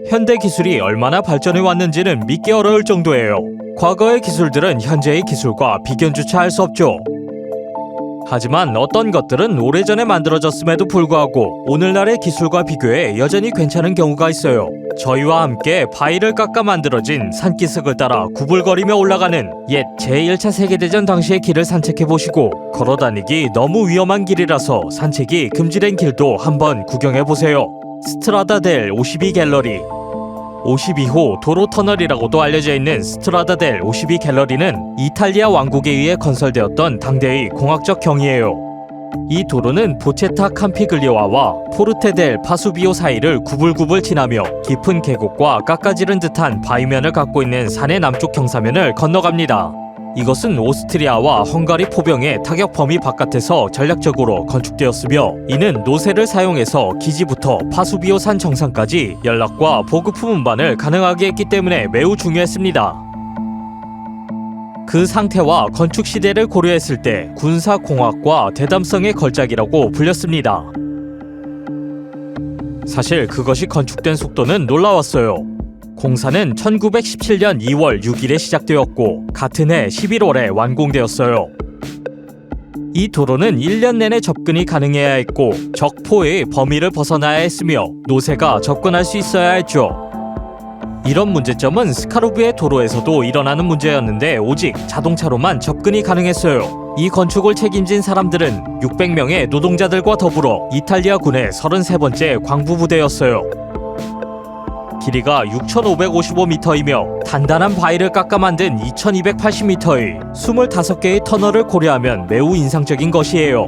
현대 기술이 얼마나 발전해 왔는지는 믿기 어려울 정도예요. 과거의 기술들은 현재의 기술과 비견조차 할 수 없죠. 하지만 어떤 것들은 오래전에 만들어졌음에도 불구하고 오늘날의 기술과 비교해 여전히 괜찮은 경우가 있어요. 저희와 함께 바위를 깎아 만들어진 산기슭을 따라 구불거리며 올라가는 옛 제1차 세계대전 당시의 길을 산책해보시고, 걸어다니기 너무 위험한 길이라서 산책이 금지된 길도 한번 구경해보세요. 스트라다 델 52 갤러리. 52호 도로 터널이라고도 알려져 있는 스트라다 델 52 갤러리는 이탈리아 왕국에 의해 건설되었던 당대의 공학적 경이에요. 이 도로는 보체타 캄피글리오아와 포르테 델 파수비오 사이를 구불구불 지나며 깊은 계곡과 깎아지른 듯한 바위면을 갖고 있는 산의 남쪽 경사면을 건너갑니다. 이것은 오스트리아와 헝가리 포병의 타격 범위 바깥에서 전략적으로 건축되었으며, 이는 노새를 사용해서 기지부터 파수비오 산 정상까지 연락과 보급품 운반을 가능하게 했기 때문에 매우 중요했습니다. 그 상태와 건축 시대를 고려했을 때 군사공학과 대담성의 걸작이라고 불렸습니다. 사실 그것이 건축된 속도는 놀라웠어요. 공사는 1917년 2월 6일에 시작되었고 같은 해 11월에 완공되었어요. 이 도로는 1년 내내 접근이 가능해야 했고 적포의 범위를 벗어나야 했으며 노새가 접근할 수 있어야 했죠. 이런 문제점은 스카르브의 도로에서도 일어나는 문제였는데 오직 자동차로만 접근이 가능했어요. 이 건축을 책임진 사람들은 600명의 노동자들과 더불어 이탈리아 군의 33번째 광부부대였어요. 길이가 6,555m이며 단단한 바위를 깎아 만든 2,280m의 25개의 터널을 고려하면 매우 인상적인 것이에요.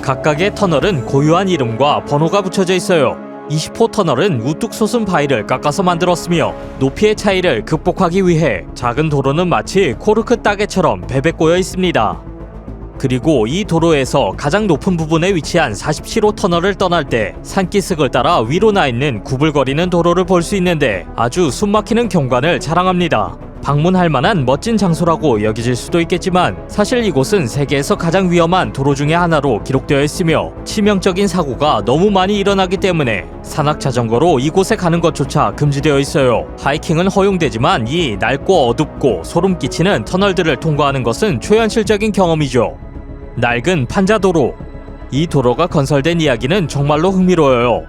각각의 터널은 고유한 이름과 번호가 붙여져 있어요. 20호 터널은 우뚝 솟은 바위를 깎아서 만들었으며 높이의 차이를 극복하기 위해 작은 도로는 마치 코르크 따개처럼 베베 꼬여 있습니다. 그리고 이 도로에서 가장 높은 부분에 위치한 47호 터널을 떠날 때 산기슭을 따라 위로 나 있는 구불거리는 도로를 볼 수 있는데 아주 숨막히는 경관을 자랑합니다. 방문할 만한 멋진 장소라고 여겨질 수도 있겠지만 사실 이곳은 세계에서 가장 위험한 도로 중에 하나로 기록되어 있으며 치명적인 사고가 너무 많이 일어나기 때문에 산악 자전거로 이곳에 가는 것조차 금지되어 있어요. 하이킹은 허용되지만 이 낡고 어둡고 소름 끼치는 터널들을 통과하는 것은 초현실적인 경험이죠. 낡은 판자도로. 이 도로가 건설된 이야기는 정말로 흥미로워요.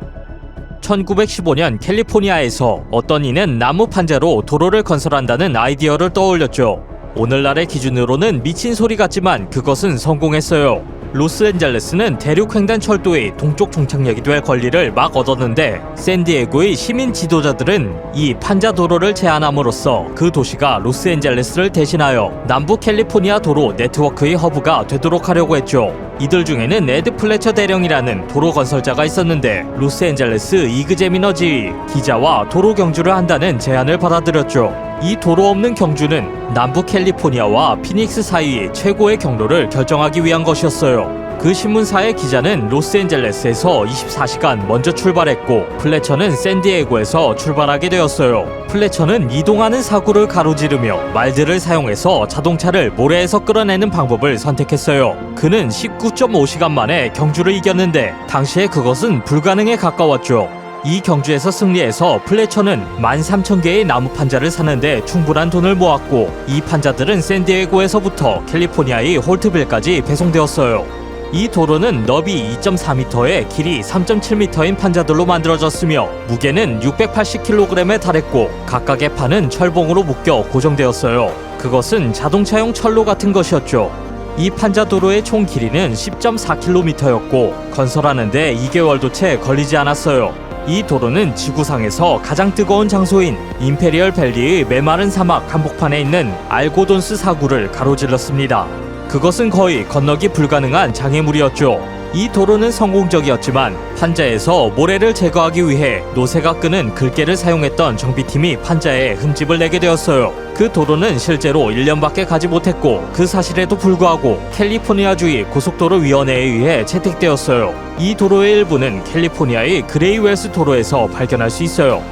1915년 캘리포니아에서 어떤 이는 나무 판자로 도로를 건설한다는 아이디어를 떠올렸죠. 오늘날의 기준으로는 미친 소리 같지만 그것은 성공했어요. 로스앤젤레스는 대륙 횡단철도의 동쪽 종착역이 될 권리를 막 얻었는데 샌디에고의 시민 지도자들은 이 판자 도로를 제안함으로써 그 도시가 로스앤젤레스를 대신하여 남부 캘리포니아 도로 네트워크의 허브가 되도록 하려고 했죠. 이들 중에는 에드 플래처 대령이라는 도로 건설자가 있었는데 로스앤젤레스 이그제미너지 기자와 도로 경주를 한다는 제안을 받아들였죠. 이 도로 없는 경주는 남부 캘리포니아와 피닉스 사이의 최고의 경로를 결정하기 위한 것이었어요. 그 신문사의 기자는 로스앤젤레스에서 24시간 먼저 출발했고 플래처는 샌디에고에서 출발하게 되었어요. 플래처는 이동하는 사고를 가로지르며 말들을 사용해서 자동차를 모래에서 끌어내는 방법을 선택했어요. 그는 19.5시간 만에 경주를 이겼는데 당시에 그것은 불가능에 가까웠죠. 이 경주에서 승리해서 플래처는 13,000개의 나무 판자를 사는데 충분한 돈을 모았고 이 판자들은 샌디에고에서부터 캘리포니아의 홀트빌까지 배송되었어요. 이 도로는 너비 2.4m에 길이 3.7m인 판자들로 만들어졌으며 무게는 680kg에 달했고 각각의 판은 철봉으로 묶여 고정되었어요. 그것은 자동차용 철로 같은 것이었죠. 이 판자도로의 총 길이는 10.4km였고 건설하는데 2개월도 채 걸리지 않았어요. 이 도로는 지구상에서 가장 뜨거운 장소인 임페리얼 밸리의 메마른 사막 한복판에 있는 알고돈스 사구를 가로질렀습니다. 그것은 거의 건너기 불가능한 장애물이었죠. 이 도로는 성공적이었지만 판자에서 모래를 제거하기 위해 노새가 끄는 글개를 사용했던 정비팀이 판자에 흠집을 내게 되었어요. 그 도로는 실제로 1년밖에 가지 못했고 그 사실에도 불구하고 캘리포니아주의 고속도로위원회에 의해 채택되었어요. 이 도로의 일부는 캘리포니아의 그레이웰스 도로에서 발견할 수 있어요.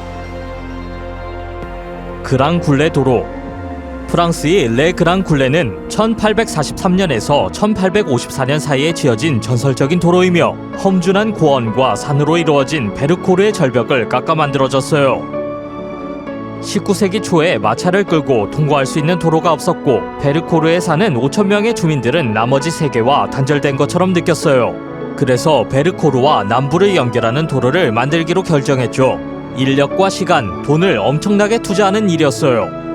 그랑 굴레 도로. 프랑스의 레그랑 굴레는 1843년에서 1854년 사이에 지어진 전설적인 도로이며 험준한 고원과 산으로 이루어진 베르코르의 절벽을 깎아 만들어졌어요. 19세기 초에 마차를 끌고 통과할 수 있는 도로가 없었고 베르코르에 사는 5,000명의 주민들은 나머지 세계와 단절된 것처럼 느꼈어요. 그래서 베르코르와 남부를 연결하는 도로를 만들기로 결정했죠. 인력과 시간, 돈을 엄청나게 투자하는 일이었어요.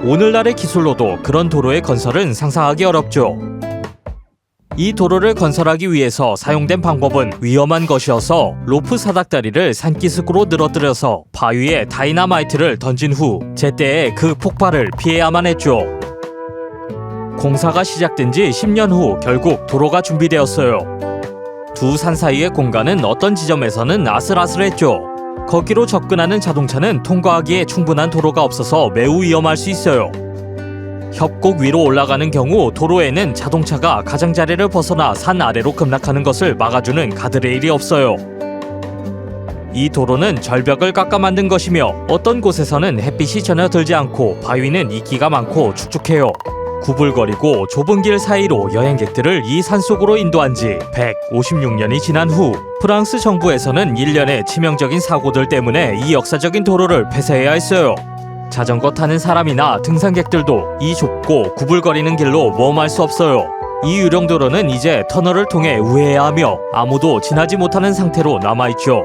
오늘날의 기술로도 그런 도로의 건설은 상상하기 어렵죠. 이 도로를 건설하기 위해서 사용된 방법은 위험한 것이어서 로프 사닥다리를 산기슭으로 늘어뜨려서 바위에 다이나마이트를 던진 후 제때에 그 폭발을 피해야만 했죠. 공사가 시작된 지 10년 후 결국 도로가 준비되었어요. 두 산 사이의 공간은 어떤 지점에서는 아슬아슬했죠. 거기로 접근하는 자동차는 통과하기에 충분한 도로가 없어서 매우 위험할 수 있어요. 협곡 위로 올라가는 경우 도로에는 자동차가 가장자리를 벗어나 산 아래로 급락하는 것을 막아주는 가드레일이 없어요. 이 도로는 절벽을 깎아 만든 것이며 어떤 곳에서는 햇빛이 전혀 들지 않고 바위는 이끼가 많고 축축해요. 구불거리고 좁은 길 사이로 여행객들을 이 산속으로 인도한 지 156년이 지난 후 프랑스 정부에서는 일련의 치명적인 사고들 때문에 이 역사적인 도로를 폐쇄해야 했어요. 자전거 타는 사람이나 등산객들도 이 좁고 구불거리는 길로 모험할 수 없어요. 이 유령도로는 이제 터널을 통해 우회해야 하며 아무도 지나지 못하는 상태로 남아있죠.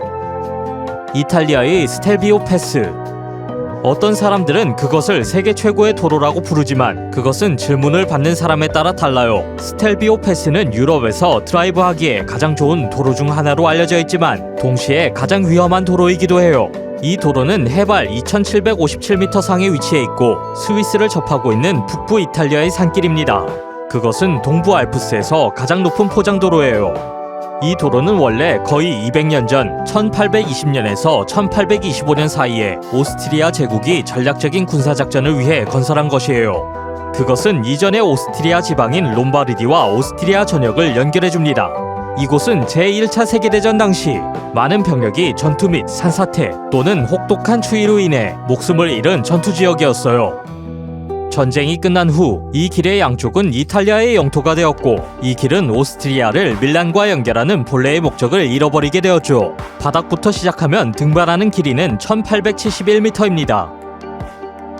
이탈리아의 스텔비오 패스. 어떤 사람들은 그것을 세계 최고의 도로라고 부르지만 그것은 질문을 받는 사람에 따라 달라요. 스텔비오 패스는 유럽에서 드라이브하기에 가장 좋은 도로 중 하나로 알려져 있지만 동시에 가장 위험한 도로이기도 해요. 이 도로는 해발 2,757m 상에 위치해 있고 스위스를 접하고 있는 북부 이탈리아의 산길입니다. 그것은 동부 알프스에서 가장 높은 포장도로예요. 이 도로는 원래 거의 200년 전 1820년에서 1825년 사이에 오스트리아 제국이 전략적인 군사작전을 위해 건설한 것이에요. 그것은 이전의 오스트리아 지방인 롬바르디와 오스트리아 전역을 연결해줍니다. 이곳은 제1차 세계대전 당시 많은 병력이 전투 및 산사태 또는 혹독한 추위로 인해 목숨을 잃은 전투지역이었어요. 전쟁이 끝난 후 이 길의 양쪽은 이탈리아의 영토가 되었고 이 길은 오스트리아를 밀란과 연결하는 본래의 목적을 잃어버리게 되었죠. 바닥부터 시작하면 등반하는 길이는 1871m입니다.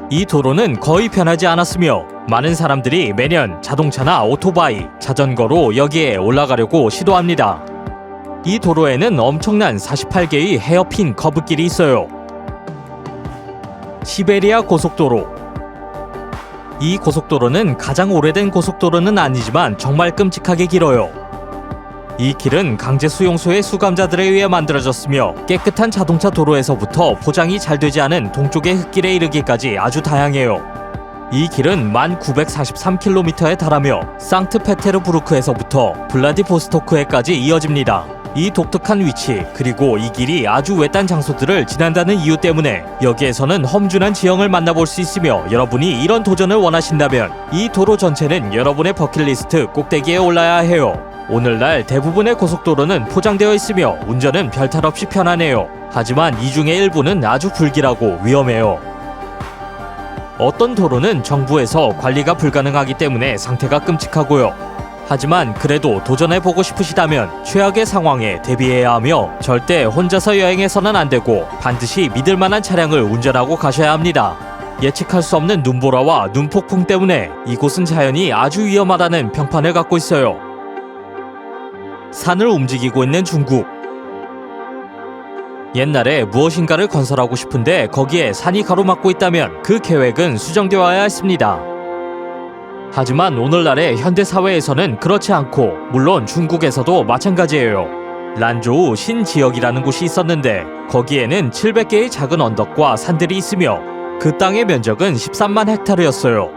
이 도로는 거의 변하지 않았으며 많은 사람들이 매년 자동차나 오토바이, 자전거로 여기에 올라가려고 시도합니다. 이 도로에는 엄청난 48개의 헤어핀 커브길이 있어요. 시베리아 고속도로. 이 고속도로는 가장 오래된 고속도로는 아니지만 정말 끔찍하게 길어요. 이 길은 강제 수용소의 수감자들에 의해 만들어졌으며 깨끗한 자동차 도로에서부터 포장이 잘 되지 않은 동쪽의 흙길에 이르기까지 아주 다양해요. 이 길은 1943km에 달하며 상트페테르부르크에서부터 블라디보스토크에까지 이어집니다. 이 독특한 위치 그리고 이 길이 아주 외딴 장소들을 지난다는 이유 때문에 여기에서는 험준한 지형을 만나볼 수 있으며 여러분이 이런 도전을 원하신다면 이 도로 전체는 여러분의 버킷리스트 꼭대기에 올라야 해요. 오늘날 대부분의 고속도로는 포장되어 있으며 운전은 별탈 없이 편하네요. 하지만 이 중에 일부는 아주 불길하고 위험해요. 어떤 도로는 정부에서 관리가 불가능하기 때문에 상태가 끔찍하고요. 하지만 그래도 도전해보고 싶으시다면 최악의 상황에 대비해야 하며 절대 혼자서 여행해서는 안 되고 반드시 믿을만한 차량을 운전하고 가셔야 합니다. 예측할 수 없는 눈보라와 눈폭풍 때문에 이곳은 자연이 아주 위험하다는 평판을 갖고 있어요. 산을 움직이고 있는 중국. 옛날에 무엇인가를 건설하고 싶은데 거기에 산이 가로막고 있다면 그 계획은 수정되어야 했습니다. 하지만 오늘날의 현대사회에서는 그렇지 않고 물론 중국에서도 마찬가지예요. 란조우 신지역이라는 곳이 있었는데 거기에는 700개의 작은 언덕과 산들이 있으며 그 땅의 면적은 13만 헥타르였어요.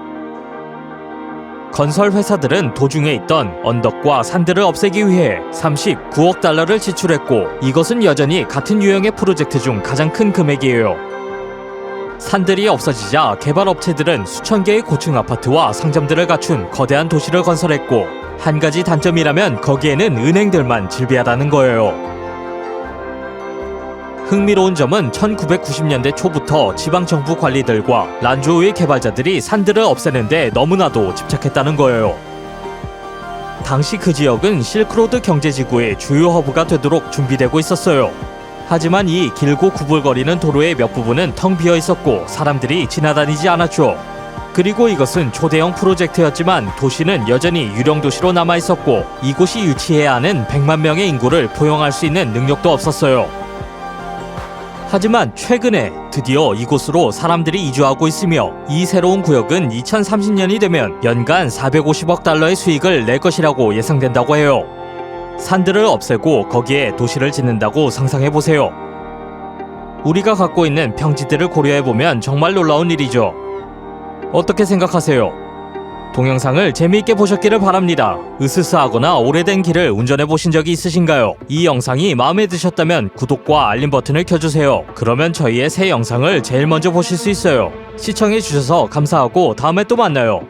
건설 회사들은 도중에 있던 언덕과 산들을 없애기 위해 39억 달러를 지출했고 이것은 여전히 같은 유형의 프로젝트 중 가장 큰 금액이에요. 산들이 없어지자 개발업체들은 수천 개의 고층 아파트와 상점들을 갖춘 거대한 도시를 건설했고 한 가지 단점이라면 거기에는 은행들만 즐비하다는 거예요. 흥미로운 점은 1990년대 초부터 지방정부 관리들과 란주우의 개발자들이 산들을 없애는데 너무나도 집착했다는 거예요. 당시 그 지역은 실크로드 경제지구의 주요 허브가 되도록 준비되고 있었어요. 하지만 이 길고 구불거리는 도로의 몇 부분은 텅 비어 있었고 사람들이 지나다니지 않았죠. 그리고 이것은 초대형 프로젝트였지만 도시는 여전히 유령 도시로 남아 있었고 이곳이 유치해야 하는 100만 명의 인구를 포용할 수 있는 능력도 없었어요. 하지만 최근에 드디어 이곳으로 사람들이 이주하고 있으며 이 새로운 구역은 2030년이 되면 연간 450억 달러의 수익을 낼 것이라고 예상된다고 해요. 산들을 없애고 거기에 도시를 짓는다고 상상해보세요. 우리가 갖고 있는 평지들을 고려해보면 정말 놀라운 일이죠. 어떻게 생각하세요? 동영상을 재미있게 보셨기를 바랍니다. 으스스하거나 오래된 길을 운전해보신 적이 있으신가요? 이 영상이 마음에 드셨다면 구독과 알림 버튼을 켜주세요. 그러면 저희의 새 영상을 제일 먼저 보실 수 있어요. 시청해주셔서 감사하고 다음에 또 만나요.